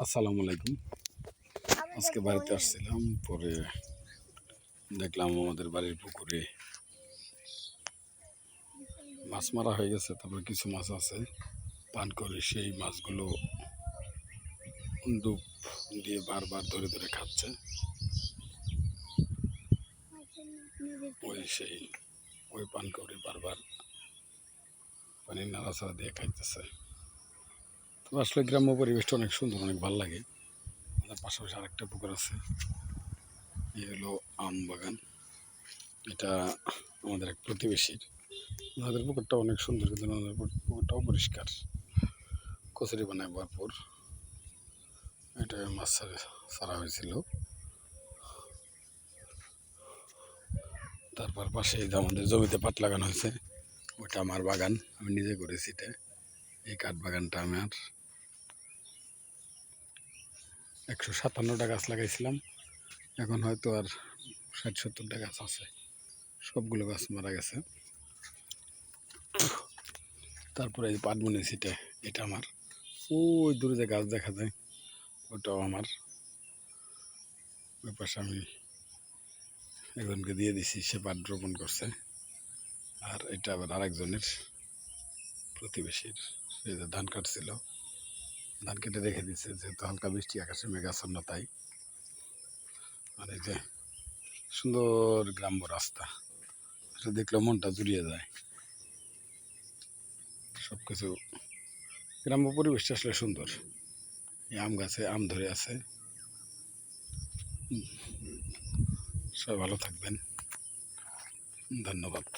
আসসালামু আলাইকুম। আজকে বাড়িতে আসছিলাম, পরে দেখলাম আমাদের বাড়ির পুকুরে মাছ মারা হয়ে গেছে। তারপরে কিছু মাছ আছে পান করে, সেই মাছগুলো ডুব দিয়ে বারবার ধরে ধরে খাচ্ছে। ওই পান করে বারবার পানি নাড়াচাড়া দিয়ে খাইতেছে। তো আসলে গ্রাম্য পরিবেশটা অনেক সুন্দর, অনেক ভালো লাগে। আমাদের পাশাপাশি আরেকটা পুকুর আছে, এই হলো আম বাগান। এটা আমাদের এক প্রতিবেশীর। ওনাদের পুকুরটা অনেক সুন্দর, কিন্তু ওনাদের পুকুরটাও পরিষ্কার, কচুরি বানায় ভরপুর। এটা মাছ ছাড়া হয়েছিল। তারপর পাশে এই যে আমাদের জমিতে পাট লাগানো হয়েছে, ওটা আমার বাগান, আমি নিজে করেছি। এটা এই কাঠ বাগানটা আমার 157টা গাছ লাগাইছিলাম। এখন হয়তো আর 60-70টা গাছ আছে, সবগুলো গাছ মারা গেছে। তারপরে এই পাট বুনেছি, এটা আমার। ওই দূরে যে গাছ দেখা যায় ওটাও আমার। ওই পাশে আমি একজনকে দিয়ে দিছি, সে পাট রোপণ করছে। আর এটা আবার আরেকজনের প্রতিবেশীর, সে যে ধান কাটছিল, ধান কেটে রেখে দিচ্ছে, যেহেতু হালকা বৃষ্টি, আকাশে মেঘাচ্ছন্ন তাই। আর এই যে সুন্দর গ্রাম্য রাস্তা, এটা দেখলে মনটা জুড়িয়ে যায়। সব কিছু গ্রাম্য পরিবেশটা আসলে সুন্দর। এই আম গাছে আম ধরে আছে। সবাই ভালো থাকবেন, ধন্যবাদ।